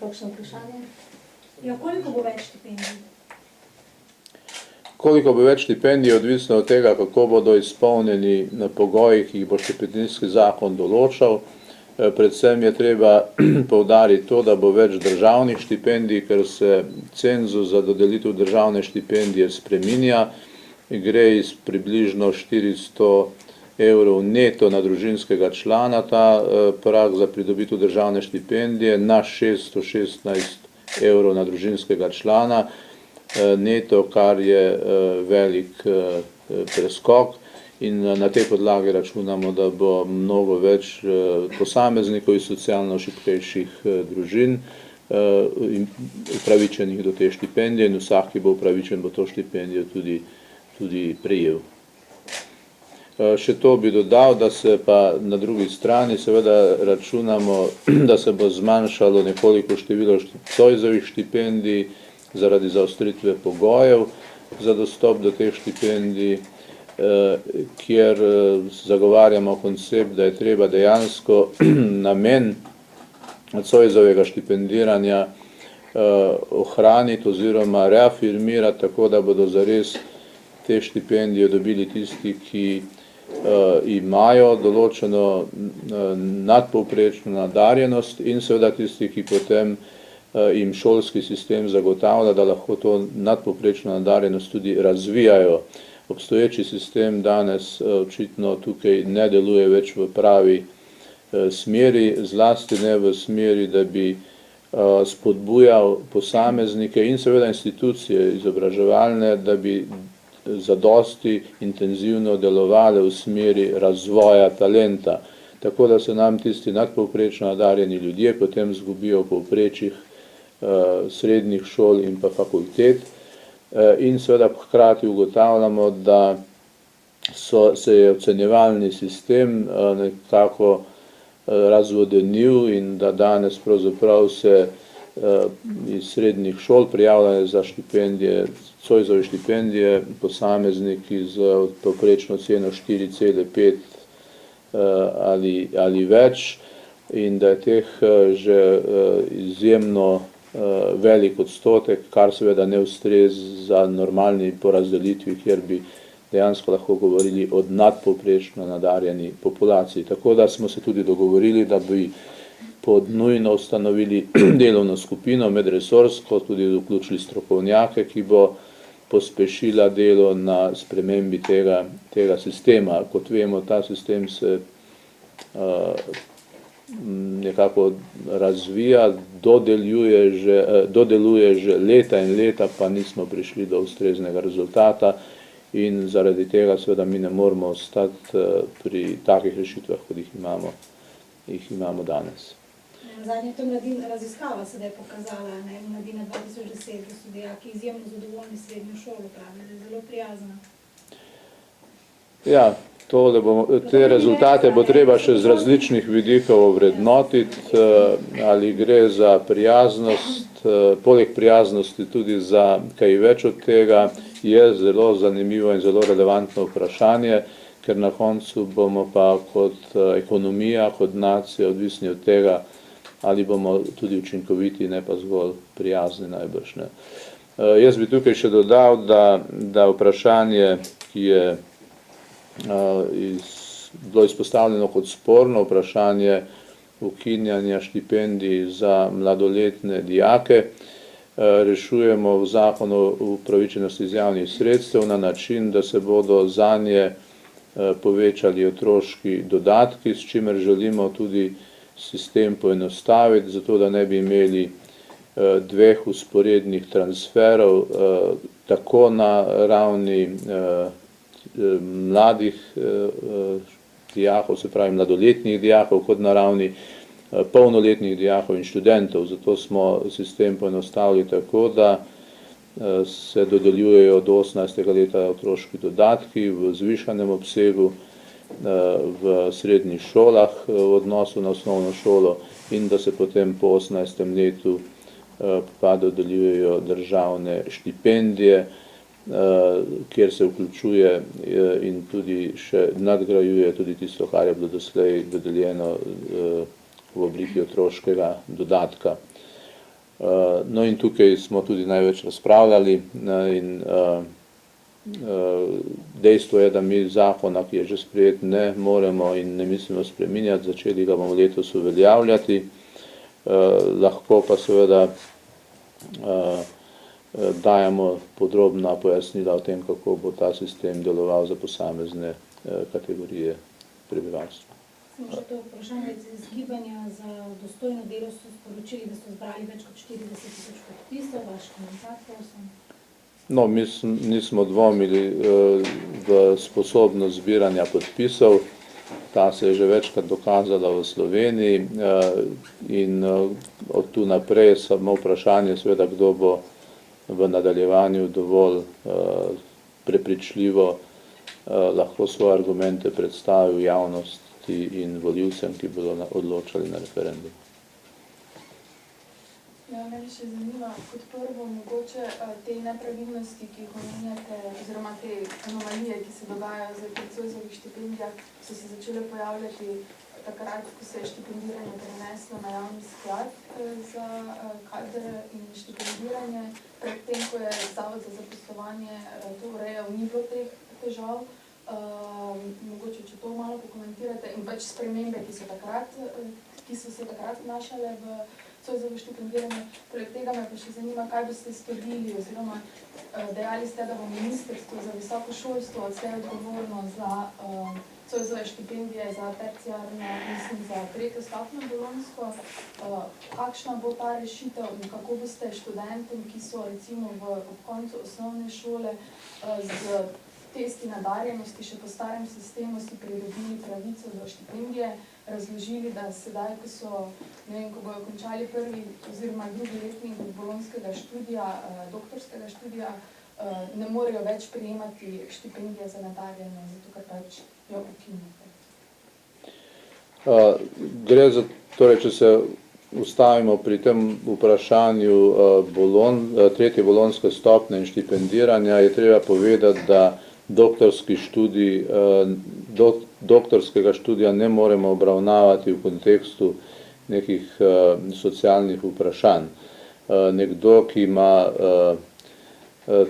kakšno vprašanje? Ja, koliko bo več štipendij? Koliko bo več štipendij, odvisno od tega, kako bodo izpolnjeni pogoji, ki jih bo štipendijski zakon določal. Predvsem je treba poudariti to, da bo več državnih štipendij, ker se cenzus za dodelitev državne štipendije spreminja. Gre iz približno 400 evrov neto na družinskega člana, ta prag za pridobitev državne štipendije, na 616 evrov na družinskega člana neto, kar je velik preskok. In na tej podlagi računamo, da bo mnogo več posameznikov iz socialno šibkejših družin upravičenih do te štipendije in vsak, ki bo upravičen, bo to štipendijo tudi prejel. Še to bi dodal, da se pa na drugi strani seveda računamo, da se bo zmanjšalo nekoliko število Zoisovih štipendij zaradi zaostritve pogojev za dostop do teh štipendij, kjer zagovarjamo koncept, da je treba dejansko namen Zoisovega štipendiranja ohraniti oziroma reafirmirati tako, da bodo zares te štipendije dobili tisti, ki imajo določeno nadpovprečno nadarjenost in seveda tisti, ki potem jim šolski sistem zagotavlja, da lahko to nadpovprečno nadarjenost tudi razvijajo. Obstoječi sistem danes očitno tukaj ne deluje več v pravi smeri, zlasti ne v smeri, da bi spodbujal posameznike in seveda institucije izobraževalne, da bi zadosti intenzivno delovale v smeri razvoja talenta. Tako da se nam tisti nadpovprečno nadarjeni ljudje potem zgubijo v povprečjih srednjih šol in pa fakultet. In seveda hkrati ugotavljamo, da se je ocenjevalni sistem nekako razvodenil in da danes pravzaprav se iz srednjih šol prijavljajo za štipendije, Zoisove štipendije, posamezniki z povprečno ceno 4,5 ali več in da je teh že izjemno velik odstotek, kar seveda ne ustreza normalni porazdelitvi, kjer bi dejansko lahko govorili o nadpovprečno nadarjeni populaciji. Tako da smo se tudi dogovorili, da bi pod nujno ustanovili delovno skupino medresorsko, tudi vključili strokovnjake, ki bo pospešila delo na spremembi tega sistema. Kot vemo, ta sistem se nekako razvija, dodeluje že leta in leta, pa nismo prišli do ustreznega rezultata in zaradi tega seveda mi ne moramo ostati pri takih rešitvah, kot jih imamo danes. Zadnja to raziskava sedaj pokazala, Mladina 2010, da so dijaki izjemno zadovoljni srednjo šolo, pravi, da je zelo prijazna. Ja, te rezultate bo treba še z različnih vidikov ovrednotiti, ali gre za prijaznost, poleg prijaznosti tudi za kaj več od tega, je zelo zanimivo in zelo relevantno vprašanje, ker na koncu bomo pa kot ekonomija, kot nacija odvisni od tega, ali bomo tudi učinkoviti, ne pa zgolj prijazni najbrž. Jaz bi tukaj še dodal, da vprašanje, ki je bilo izpostavljeno kot sporno, vprašanje ukinjanja štipendij za mladoletne dijake, rešujemo v zakonu o upravičenosti iz javnih sredstev na način, da se bodo zanje povečali otroški dodatki, s čimer želimo tudi sistem poenostaviti, zato da ne bi imeli dveh vzporednih transferov, tako na ravni mladih dijakov, se pravi mladoletnih dijakov, kot na ravni polnoletnih dijakov in študentov. Zato smo sistem poenostavili tako, da se dodeljujejo do 18. leta otroški dodatki v zvišanem obsegu v srednjih šolah v odnosu na osnovno šolo in da se potem po 18. letu pa dodeljujejo državne štipendije, kjer se vključuje in tudi še nadgrajuje tudi tisto, kar je bilo doslej dodeljeno v obliki otroškega dodatka. No in tukaj smo tudi največ razpravljali in dejstvo je, da mi zakona, ki je že sprejet, ne moremo in ne mislimo spreminjati, začeli ga bomo letos uveljavljati, lahko pa seveda dajemo podrobna pojasnila o tem, kako bo ta sistem deloval za posamezne kategorije prebivalstva. Smo še to vprašanje iz Gibanja za dostojno delo so sporočili, da so zbrali več kot 40.000 podpisov, vaš komentar, prosim. No, mi nismo dvomili v sposobnost zbiranja podpisov, ta se je že večkrat dokazala v Sloveniji in od tu naprej samo vprašanje seveda, kdo bo v nadaljevanju dovolj prepričljivo lahko svoje argumente predstavil javnosti in volivcem, ki bodo odločali na referendumu. Ja, mene še zanima, kot prvo, mogoče te nepravilnosti, ki jih omenjate, oziroma te anomalije, ki se dogajajo zdaj pri Zoisovih štipendijah, so se začele pojavljati takrat, ko se je štipendiranje preneslo na javni sklad za kadre in štipendiranje. Predtem, ko je Zavod za zaposlovanje to urejal, ni bilo teh težav. Mogoče, če to malo pokomentirate, in pač spremembe, ki so se takrat vnašale v Zoisovo štipendiranje. Poleg tega me pa še zanima, kaj boste storili, oziroma dejali ste, da bo Ministrstvo za visoko šolstvo odslej odgovorno za Zoisove štipendije za terciarno, mislim, za tretjo stopnjo bolonjsko. Kakšna bo ta rešitev in kako boste študentom, ki so recimo ob koncu osnovne šole z testi nadarjenosti, še po starem sistemu si pridobili pravico do štipendije, razložili, da sedaj, ko so, ne vem, ko bojo končali prvi oziroma drugi letnik bolonjskega študija, doktorskega študija, ne morejo več prejemati štipendije za nadarjene, zato ker pač jo ukinjate. Gre za, torej, če se ustavimo pri tem vprašanju tretje bolonjske stopnje in štipendiranja, je treba povedati, da doktorski študij, doktorskega študija ne moremo obravnavati v kontekstu nekih socialnih vprašanj. Nekdo, ki ima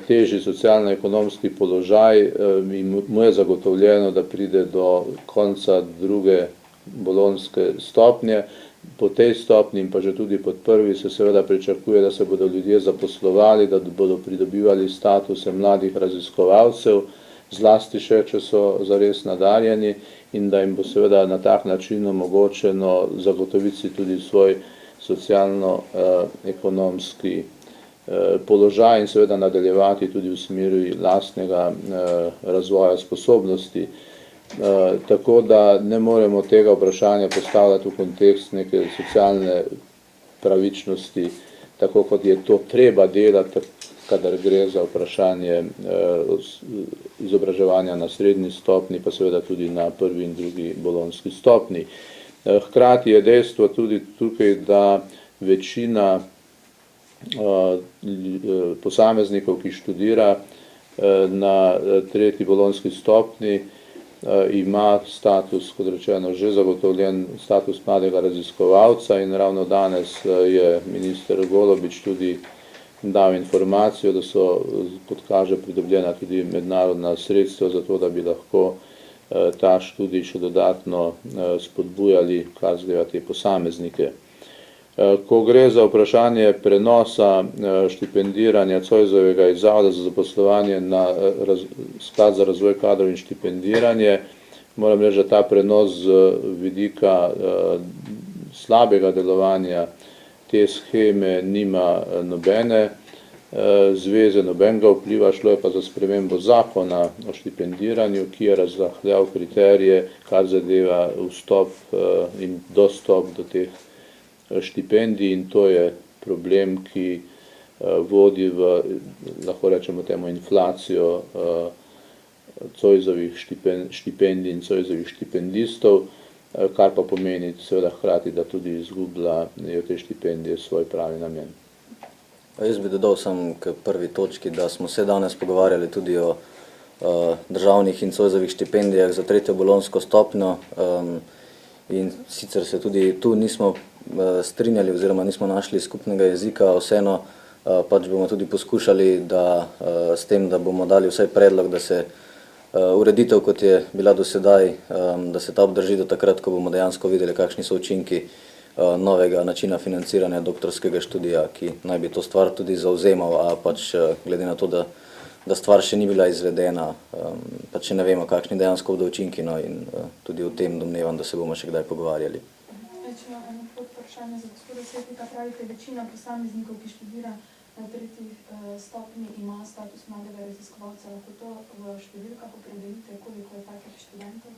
težji socialno-ekonomski položaj, mu je zagotovljeno, da pride do konca druge bolonjske stopnje. Po tej stopnji in pa že tudi pod prvi se seveda pričakuje, da se bodo ljudje zaposlovali, da bodo pridobivali statuse mladih raziskovalcev, zlasti še, če so zares nadarjeni, in da jim bo seveda na tak način omogočeno zagotoviti si tudi svoj socialno-ekonomski položaj in seveda nadaljevati tudi v smeri lastnega razvoja sposobnosti. Tako da ne moremo tega vprašanja postavljati v kontekst neke socialne pravičnosti, tako kot je to treba delati, kadar gre za vprašanje izobraževanja na srednji stopni, pa seveda tudi na prvi in drugi bolonjski stopni. Hkrati je dejstvo tudi tukaj, da večina posameznikov, ki študira na tretji bolonjski stopni, ima status, kot rečeno, že zagotovljen status mladega raziskovalca in ravno danes je minister Golobič tudi dal informacijo, da so, kot kaže, pridobljena tudi mednarodna sredstva za to, da bi lahko ta študij še dodatno spodbujali, kar zadeva te posameznike. Ko gre za vprašanje prenosa štipendiranja Zoisovega iz Zavoda za zaposlovanje na Sklad za razvoj kadrov in štipendiranje, moram reči, da ta prenos z vidika slabega delovanja te sheme nima nobene zveze, nobenega vpliva, šlo je pa za spremembo zakona o štipendiranju, ki je razrahljal kriterije, kar zadeva vstop in dostop do teh štipendij, in to je problem, ki vodi v, lahko rečemo temu, inflacijo Zoisovih štipendij in Zoisovih štipendistov, kar pa pomeni seveda hkrati, da tudi izgubljajo te štipendije svoj pravi namen. Jaz bi dodal samo k prvi točki, da smo se danes pogovarjali tudi o državnih in Zoisovih štipendijah za tretjo bolonjsko stopnjo In sicer se tudi tu nismo strinjali oziroma nismo našli skupnega jezika, vseeno pač bomo tudi poskušali, da s tem, da bomo dali vsaj predlog, da se ureditev, kot je bila do sedaj, da se ta obdrži do takrat, ko bomo dejansko videli, kakšni so učinki novega načina financiranja doktorskega študija, ki naj bi to stvar tudi zauzemal, a pač glede na to, da stvar še ni bila izvedena, pač še ne vemo, kakšni dejansko bodo učinki, no, in tudi o tem domnevam, da se bomo še kdaj pogovarjali. Če imam eno vprašanje za gospoda Svetnika, pravite, večina posameznikov, ki študira na 3. stopnji, ima status mladega raziskovalca. Lahko to v številkah opredelite, koliko je takih študentov?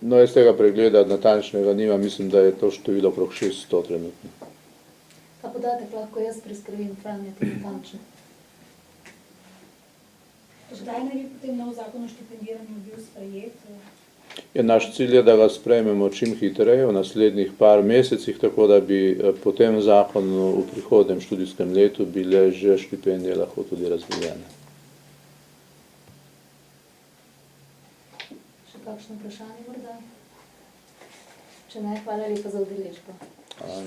No, jaz tega pregleda natančnega nimam, mislim, da je to število okrog 600 trenutno. Ta podatek lahko jaz priskrbim, Franja, ti natančno. Kdaj naj bi potem nov zakon o štipendiranju bil sprejet? Naš cilj je, da ga sprejmemo čim hitreje, v naslednjih par mesecih, tako da bi po tem zakonu v prihodnjem študijskem letu bile že štipendije lahko tudi razdeljene. Še kakšno vprašanje morda? Če ne, hvala lepa za udeležbo. Hvala.